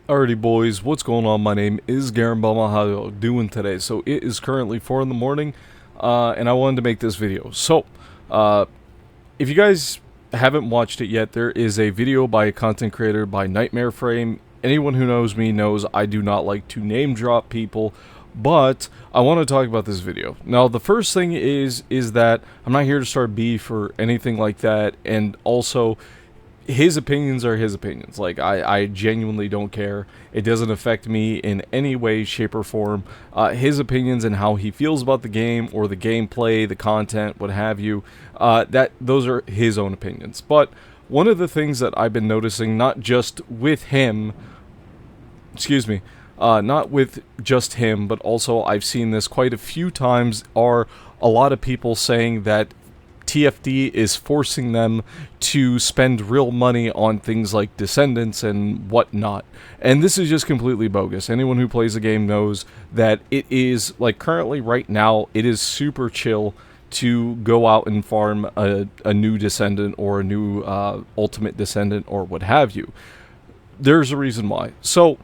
Alrighty boys, what's going on? My name is Garen Bama. How y'all doing today? So it is currently 4 in the morning, and I wanted to make this video. So, if you guys haven't watched it yet, there is a video by a content creator by KnightmareFrame. Anyone who knows me knows I do not like to name drop people, but I want to talk about this video. Now, the first thing is that I'm not here to start beef or anything like that, and also his opinions are his opinions. Like, I genuinely don't care. It doesn't affect me in any way, shape, or form. His opinions and how he feels about the game or the gameplay, the content, what have you, those are his own opinions. But one of the things that I've been noticing, not just with him, not with just him, but also I've seen this quite a few times, are a lot of people saying that TFD is forcing them to spend real money on things like Descendants and whatnot. And this is just completely bogus. Anyone who plays the game knows that it is, like, currently right now, it is super chill to go out and farm a new Descendant or a new Ultimate Descendant or what have you. There's a reason why. So,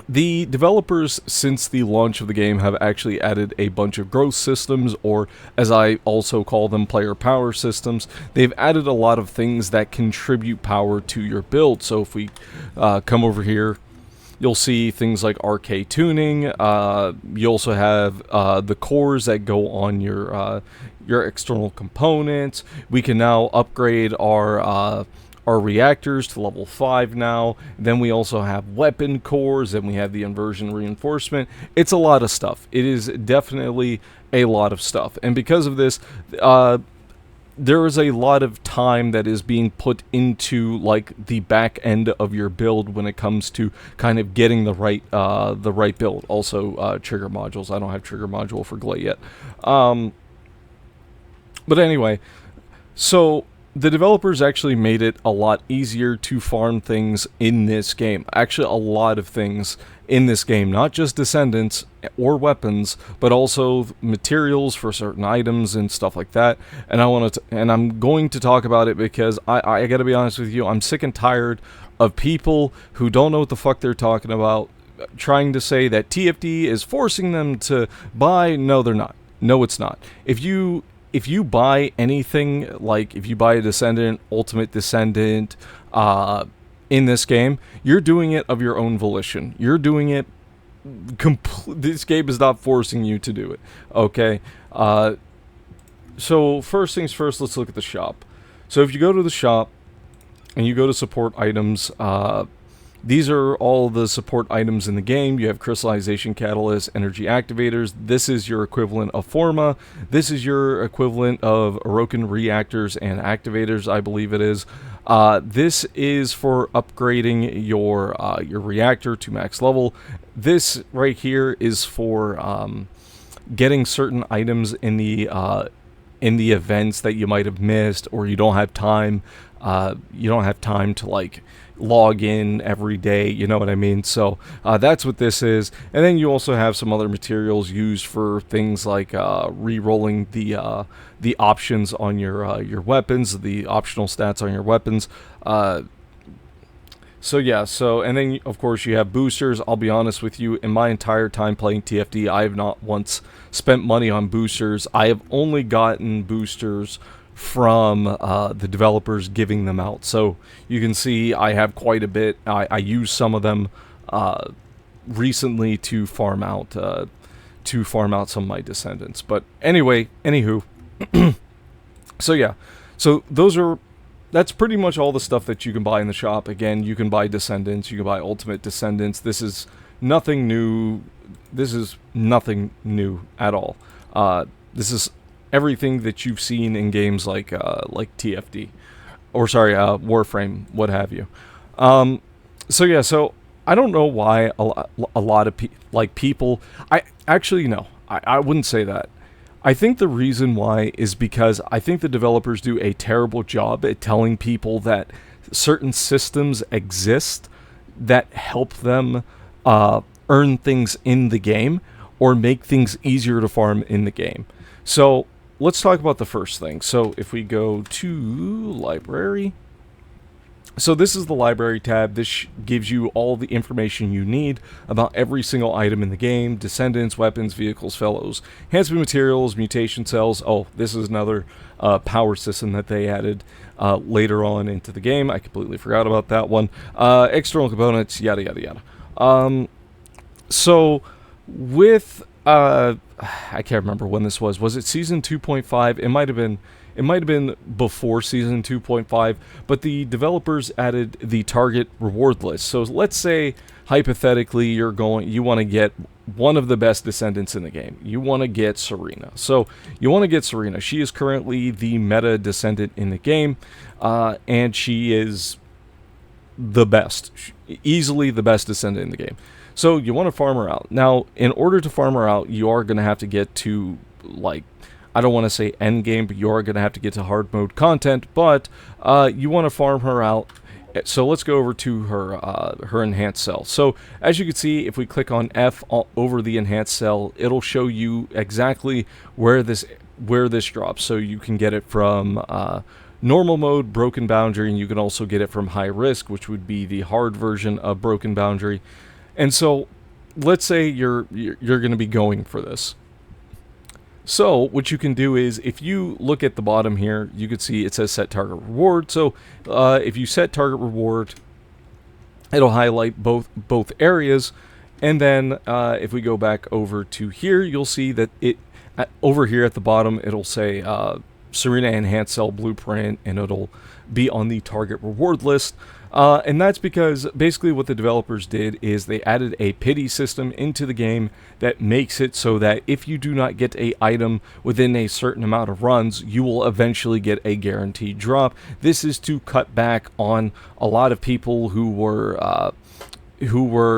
the developers, since the launch of the game, have actually added a bunch of growth systems, or as I also call them, player power systems. They've added a lot of things that contribute power to your build. So if we come over here, you'll see things like RK tuning. You also have the cores that go on your external components. We can now upgrade our reactors to level 5 now. Then we also have weapon cores, and we have the inversion reinforcement. It's a lot of stuff. It is definitely a lot of stuff. And because of this, there is a lot of time that is being put into, like, the back end of your build when it comes to kind of getting the right build. Also, trigger modules. I don't have trigger module for Glay yet. But anyway, so the developers actually made it a lot easier to farm things in this game. Actually, a lot of things in this game, not just Descendants or weapons, but also materials for certain items and stuff like that. And I'm going to talk about it because I gotta be honest with you, I'm sick and tired of people who don't know what the fuck they're talking about, trying to say that TFD is forcing them to buy. No, they're not. No, it's not. If you buy anything, like if you buy a Descendant, Ultimate Descendant, in this game, you're doing it of your own volition. You're doing it, this game is not forcing you to do it, okay? So first things first, let's look at the shop. So if you go to the shop, and you go to support items, these are all the support items in the game. You have crystallization catalysts, energy activators. This is your equivalent of Forma. This is your equivalent of Orokin reactors and activators, I believe it is. This is for upgrading your reactor to max level. This right here is for getting certain items in the events that you might have missed, or you don't have time. You don't have time to, like, log in every day, you know what I mean? So that's what this is. And then you also have some other materials used for things like re-rolling the options on your weapons, the optional stats on your weapons. So yeah, and then of course you have boosters. I'll be honest with you, in my entire time playing TFD, I have not once spent money on boosters. I have only gotten boosters from the developers giving them out. So you can see I have quite a bit. I used some of them recently to farm out some of my Descendants. But anyway, anywho, so yeah, so that's pretty much all the stuff that you can buy in the shop. Again, you can buy Descendants, you can buy Ultimate Descendants. This is nothing new. This is nothing new at all. This is everything that you've seen in games like TFD, or sorry, Warframe, what have you. So yeah, so I don't know why a lot of people. I wouldn't say that. I think the reason why is because I think the developers do a terrible job at telling people that certain systems exist that help them earn things in the game or make things easier to farm in the game. So let's talk about the first thing. So if we go to library, So this is the library tab. This gives you all the information you need about every single item in the game: descendants, weapons, vehicles, fellows, enhancement materials, mutation cells. Oh, this is another power system that they added later on into the game. I completely forgot about that one. External components, yada yada yada. So with I can't remember when this was. Was it season 2.5? It might have been. It might have been before season 2.5, but the developers added the target reward list. So let's say hypothetically you want to get one of the best descendants in the game. You want to get Serena. So you want to get Serena. She is currently the meta descendant in the game, and she is the best, easily the best descendant in the game. So you want to farm her out. Now, in order to farm her out, you are going to have to get to, like, I don't want to say end game, but you are going to have to get to hard mode content, but you want to farm her out. So let's go over to her enhanced cell. So as you can see, if we click on F over the enhanced cell, it'll show you exactly where this drops. So you can get it from normal mode, broken boundary, and you can also get it from high risk, which would be the hard version of broken boundary. And so let's say you're going to be going for this. So what you can do is, if you look at the bottom here, you can see it says set target reward. So if you set target reward, it'll highlight both areas. And then if we go back over to here, you'll see that over here at the bottom, it'll say Serena Enhanced Cell Blueprint, and it'll be on the target reward list. And that's because basically what the developers did is they added a pity system into the game that makes it so that if you do not get an item within a certain amount of runs, you will eventually get a guaranteed drop. This is to cut back on a lot of people who were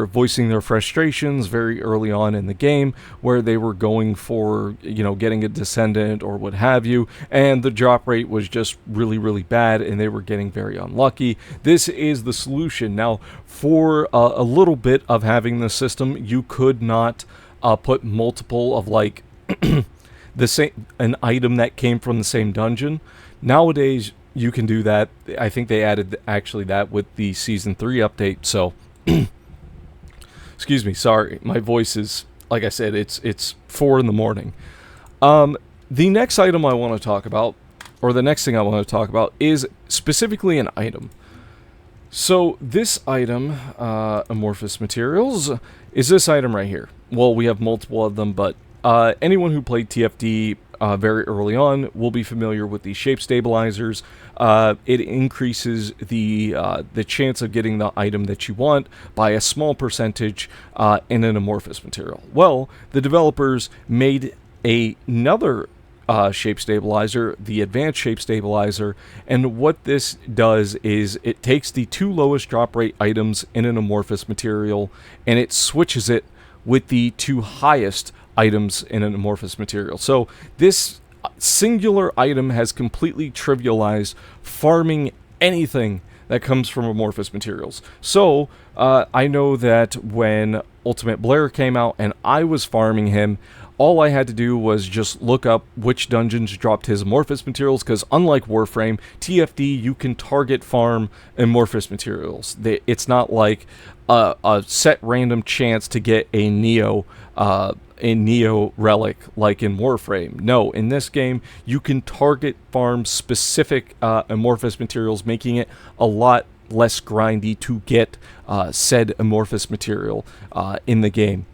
voicing their frustrations very early on in the game, where they were going for, getting a descendant or what have you, and the drop rate was just really, really bad, and they were getting very unlucky. This is the solution. Now, for a little bit of having the system, you could not put multiple of, like, an item that came from the same dungeon. Nowadays, you can do that. I think they added actually that with the Season 3 update, so... Excuse me, sorry, my voice is, like I said, it's 4 in the morning. The next item I want to talk about, or the next thing I want to talk about, is specifically an item. So this item, amorphous materials, is this item right here. Well, we have multiple of them, but anyone who played TFD very early on will be familiar with the shape stabilizers. It increases the chance of getting the item that you want by a small percentage in an amorphous material. Well, the developers made another shape stabilizer, the advanced shape stabilizer, and what this does is it takes the 2 lowest drop rate items in an amorphous material and it switches it with the 2 highest items in an amorphous material. So this singular item has completely trivialized farming anything that comes from amorphous materials. So I know that when Ultimate Blair came out and I was farming him, all I had to do was just look up which dungeons dropped his amorphous materials, because unlike Warframe, TFD, you can target farm amorphous materials. It's not like a set random chance to get a Neo relic like in Warframe. No, in this game, you can target farm specific amorphous materials, making it a lot less grindy to get said amorphous material in the game.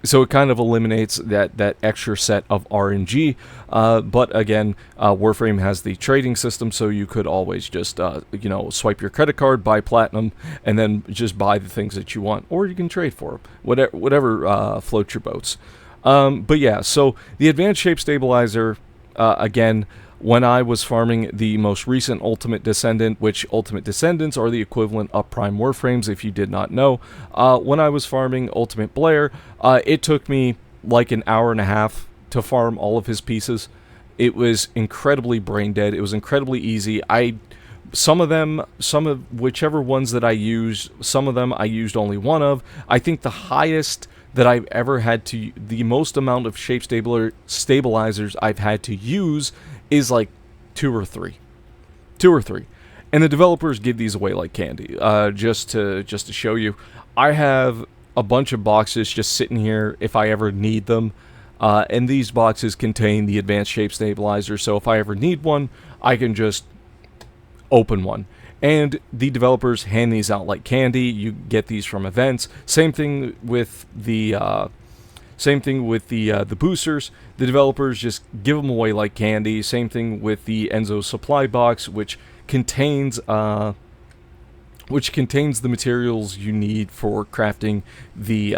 So it kind of eliminates that extra set of RNG, but again, Warframe has the trading system, so you could always just, swipe your credit card, buy platinum, and then just buy the things that you want, or you can trade for them, whatever floats your boats. But yeah, so the advanced shape stabilizer, again, when I was farming the most recent Ultimate Descendant, which Ultimate Descendants are the equivalent of Prime Warframes, if you did not know, when I was farming Ultimate Blair, it took me like an hour and a half to farm all of his pieces. It was incredibly brain dead. It was incredibly easy. Some of whichever ones that I used, some of them I used only one of. I think the highest that I've ever had to, the most amount of shape stabilizers I've had to use is like 2 or 3. and the developers give these away like candy. Just to show you, I have a bunch of boxes just sitting here if I ever need them. And these boxes contain the advanced shape stabilizer, so if I ever need one, I can just open one. And the developers hand these out like candy. You get these from events. Same thing with the boosters. The developers just give them away like candy. Same thing with the Enzo supply box, which contains the materials you need for crafting the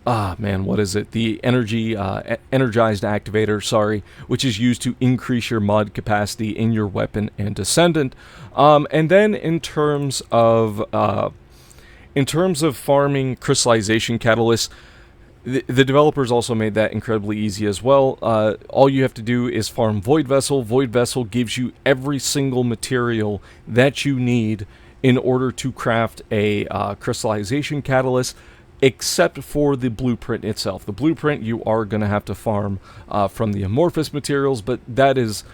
what is it? The energized activator, sorry, which is used to increase your mod capacity in your weapon and Descendant. And then in terms of farming crystallization catalysts, the developers also made that incredibly easy as well. All you have to do is farm Void Vessel. Void Vessel gives you every single material that you need in order to craft a crystallization catalyst, except for the blueprint itself. The blueprint you are going to have to farm from the amorphous materials, but it's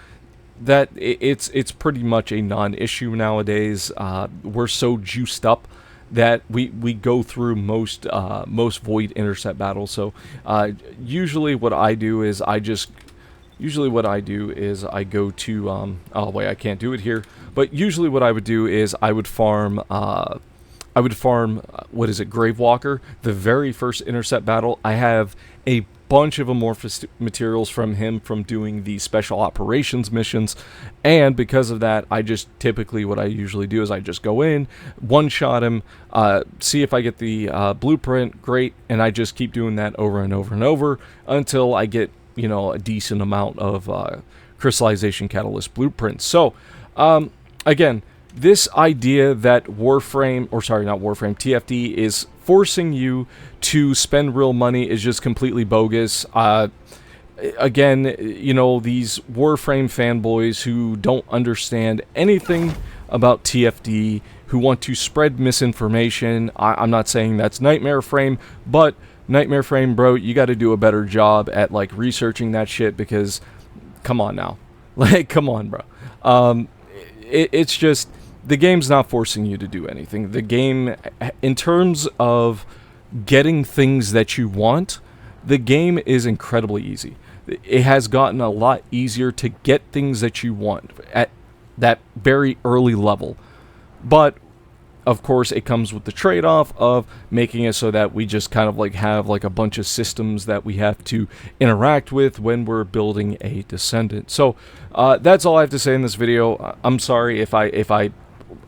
pretty much a non-issue nowadays. We're so juiced up that we go through most void intercept battles. So usually what I do is I go to oh wait, I can't do it here. But usually what I would do is I would farm what is it, Gravewalker, the very first intercept battle. I have a bunch of amorphous materials from him from doing the special operations missions, and because of that, I just typically, what I usually do is I just go in, one-shot him, see if I get the blueprint, great, and I just keep doing that over and over and over until I get, you know, a decent amount of crystallization catalyst blueprints. So, again, this idea that TFD is forcing you to spend real money is just completely bogus. Again, you know, these Warframe fanboys who don't understand anything about TFD, who want to spread misinformation. I'm not saying that's KnightmareFrame, but KnightmareFrame, bro, you got to do a better job at, like, researching that shit, because, come on now. Like, come on, bro. It's just, the game's not forcing you to do anything. The game, in terms of getting things that you want, the game is incredibly easy. It has gotten a lot easier to get things that you want at that very early level. But, of course, it comes with the trade-off of making it so that we just kind of like have like a bunch of systems that we have to interact with when we're building a Descendant. So, that's all I have to say in this video. I'm sorry if I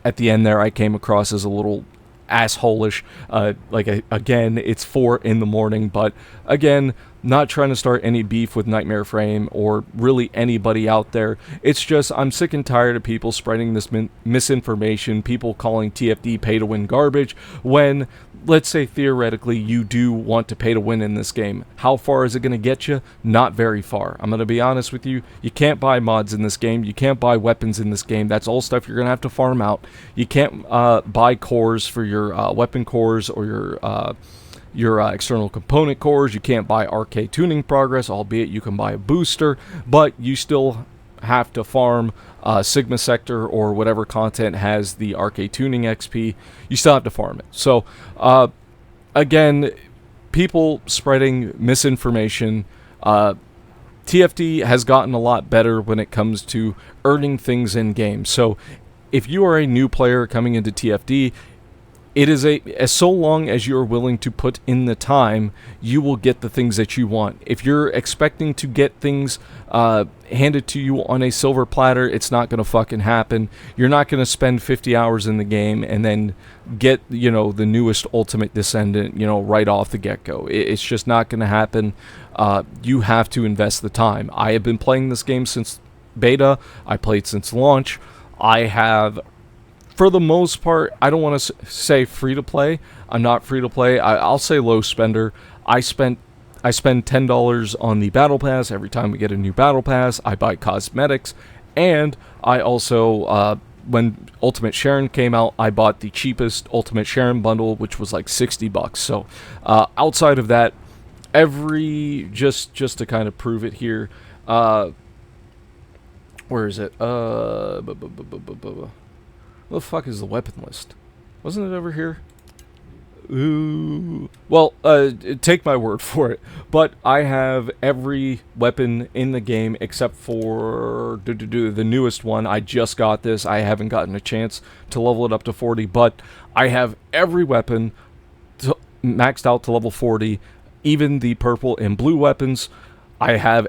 at the end there I came across as a little asshole-ish. Again, it's 4 in the morning, but again, not trying to start any beef with KnightmareFrame or really anybody out there. It's just, I'm sick and tired of people spreading this misinformation, people calling TFD pay-to-win garbage, when, let's say theoretically, you do want to pay to win in this game. How far is it going to get you? Not very far. I'm going to be honest with you. You can't buy mods in this game. You can't buy weapons in this game. That's all stuff you're going to have to farm out. You can't buy cores for your weapon cores or your external component cores. You can't buy RK tuning progress, albeit you can buy a booster, but you still have to farm Sigma Sector or whatever content has the RK tuning XP. You still have to farm it. So, again, people spreading misinformation. TFD has gotten a lot better when it comes to earning things in game. So, if you are a new player coming into TFD, it is so long as you're willing to put in the time, you will get the things that you want. If you're expecting to get things handed to you on a silver platter, it's not going to fucking happen. You're not going to spend 50 hours in the game and then get, you know, the newest Ultimate Descendant, you know, right off the get-go. It's just not going to happen. You have to invest the time. I have been playing this game since beta. I played since launch. I have, for the most part, I don't want to say free-to-play. I'm not free-to-play. I'll say low spender. I spend $10 on the Battle Pass. Every time we get a new Battle Pass, I buy cosmetics. And I also, when Ultimate Sharon came out, I bought the cheapest Ultimate Sharon bundle, which was like $60. So, outside of that, just to kind of prove it here, where is it? Where the fuck is the weapon list? Wasn't it over here? Ooh. Well, take my word for it. But I have every weapon in the game except for the newest one. I just got this. I haven't gotten a chance to level it up to 40, but I have every weapon maxed out to level 40. Even the purple and blue weapons. I have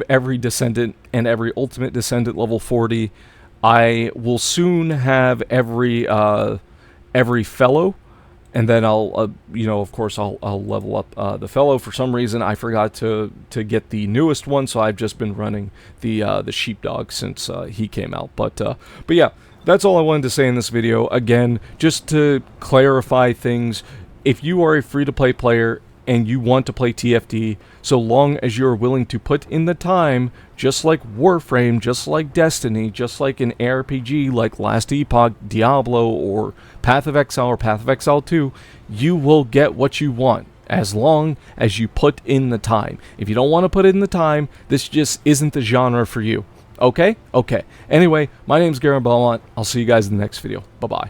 every Descendant and every Ultimate Descendant level 40. I will soon have every fellow, and then I'll, of course, I'll level up the fellow. For some reason, I forgot to get the newest one, so I've just been running the sheepdog since he came out. But yeah, that's all I wanted to say in this video. Again, just to clarify things, if you are a free-to-play player and you want to play TFT, so long as you're willing to put in the time, just like Warframe, just like Destiny, just like an ARPG like Last Epoch, Diablo, or Path of Exile, or Path of Exile 2, you will get what you want, as long as you put in the time. If you don't want to put in the time, this just isn't the genre for you. Okay? Okay. Anyway, my name's Garen Belmont. I'll see you guys in the next video. Bye-bye.